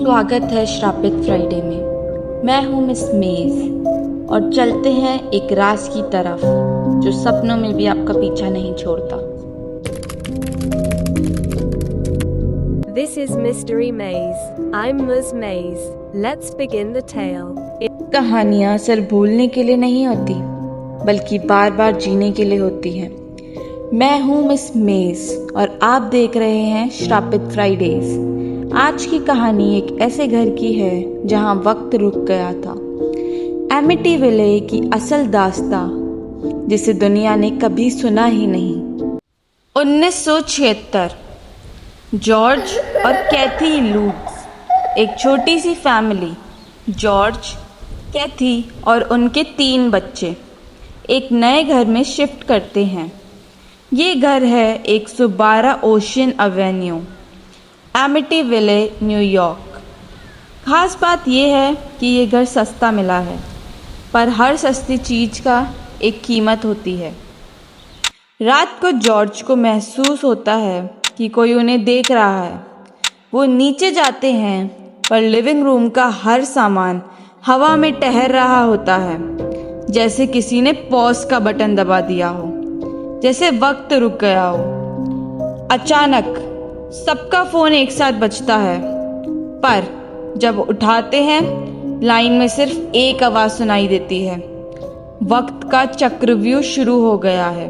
स्वागत है श्रापित फ्राइडे में। मैं हूँ मिस मेज और चलते हैं एक राज की तरफ जो सपनों में भी आपका पीछा नहीं छोड़ता। This is Mystery Maze. I'm Ms. Maze. Let's begin the tale. कहानियाँ सिर्फ भूलने के लिए नहीं होती बल्कि बार बार जीने के लिए होती हैं। मैं हूँ मिस मेज और आप देख रहे हैं श्रापित फ्राइडेज। आज की कहानी एक ऐसे घर की है जहाँ वक्त रुक गया था। एमिटीविले की असल दास्तां जिसे दुनिया ने कभी सुना ही नहीं। 1976 जॉर्ज और कैथी लूक्स, एक छोटी सी फैमिली, जॉर्ज, कैथी और उनके 3 बच्चे एक नए घर में शिफ्ट करते हैं। ये घर है 112 ओशियन एवेन्यू, एमिटीविले, न्यूयॉर्क। खास बात यह है कि ये घर सस्ता मिला है, पर हर सस्ती चीज़ का एक कीमत होती है। रात को जॉर्ज को महसूस होता है कि कोई उन्हें देख रहा है। वो नीचे जाते हैं पर लिविंग रूम का हर सामान हवा में टहर रहा होता है, जैसे किसी ने पॉज का बटन दबा दिया हो, जैसे वक्त रुक गया हो। अचानक सबका फ़ोन एक साथ बजता है, पर जब उठाते हैं लाइन में सिर्फ एक आवाज़ सुनाई देती है। वक्त का चक्रव्यूह शुरू हो गया है।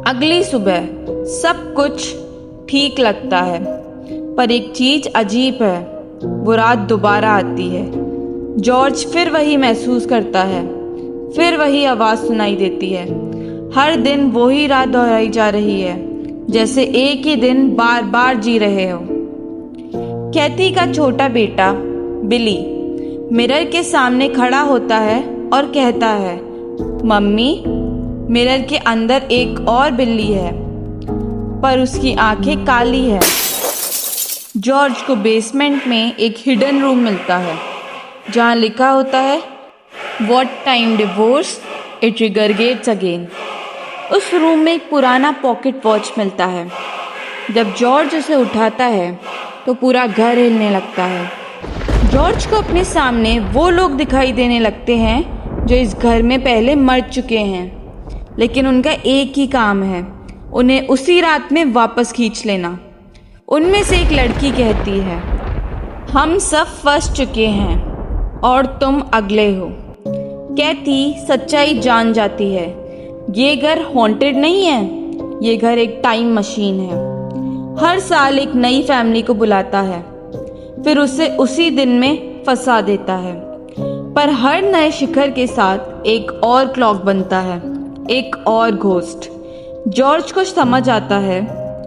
अगली सुबह सब कुछ ठीक लगता है, पर एक चीज़ अजीब है। वो रात दोबारा आती है। जॉर्ज फिर वही महसूस करता है, फिर वही आवाज़ सुनाई देती है। हर दिन वही रात दोहराई जा रही है, जैसे एक ही दिन बार बार जी रहे हो। कैथी का छोटा बेटा बिली मिरर के सामने खड़ा होता है और कहता है, मम्मी, मिरर के अंदर एक और बिल्ली है, पर उसकी आंखें काली है। जॉर्ज को बेसमेंट में एक हिडन रूम मिलता है जहाँ लिखा होता है, what time divorce it regurgitates again. उस रूम में एक पुराना पॉकेट वॉच मिलता है। जब जॉर्ज उसे उठाता है तो पूरा घर हिलने लगता है। जॉर्ज को अपने सामने वो लोग दिखाई देने लगते हैं जो इस घर में पहले मर चुके हैं, लेकिन उनका एक ही काम है, उन्हें उसी रात में वापस खींच लेना। उनमें से एक लड़की कहती है, हम सब फंस चुके हैं और तुम अगले हो। कैथी सच्चाई जान जाती है, ये घर हॉन्टेड नहीं है, ये घर एक टाइम मशीन है। हर साल एक नई फैमिली को बुलाता है, फिर उसे उसी दिन में फंसा देता है। पर हर नए शिखर के साथ एक और क्लॉक बनता है, एक और घोस्ट। जॉर्ज को समझ आता है,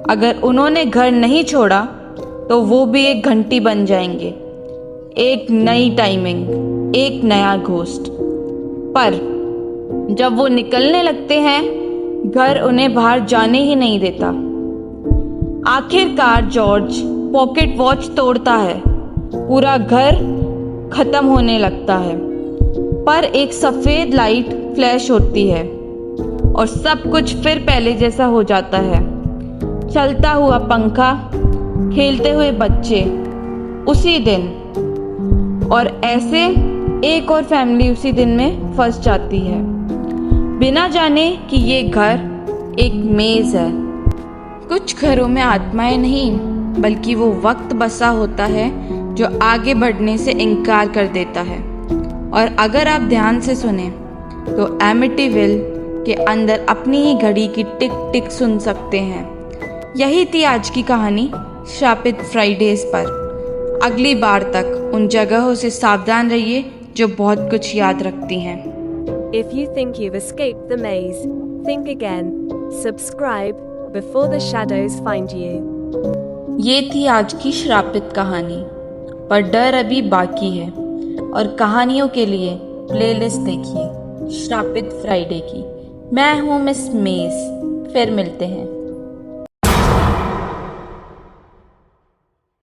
अगर उन्होंने घर नहीं छोड़ा तो वो भी एक घंटी बन जाएंगे। एक नई टाइमिंग, एक नया घोस्ट। पर जब वो निकलने लगते हैं, घर उन्हें बाहर जाने ही नहीं देता। आखिरकार जॉर्ज पॉकेट वॉच तोड़ता है। पूरा घर खत्म होने लगता है, पर एक सफ़ेद लाइट फ्लैश होती है और सब कुछ फिर पहले जैसा हो जाता है। चलता हुआ पंखा, खेलते हुए बच्चे, उसी दिन। और ऐसे एक और फैमिली उसी दिन में फंस जाती है, बिना जाने कि ये घर एक मेज़ है। कुछ घरों में आत्माएं नहीं, बल्कि वो वक्त बसा होता है जो आगे बढ़ने से इनकार कर देता है। और अगर आप ध्यान से सुने तो एमिटीविल के अंदर अपनी ही घड़ी की टिक टिक सुन सकते हैं। यही थी आज की कहानी श्रापित फ्राइडेज पर। अगली बार तक उन जगहों से सावधान रहिए जो बहुत कुछ याद रखती हैं। If you think you've escaped the maze, think again. Subscribe before the shadows find you. ये थी आज की श्रापित कहानी, पर डर अभी बाकी है। और कहानियों के लिए प्लेलिस्ट देखिए श्रापित फ्राइडे की। मैं हूँ मिस मेज, फिर मिलते हैं।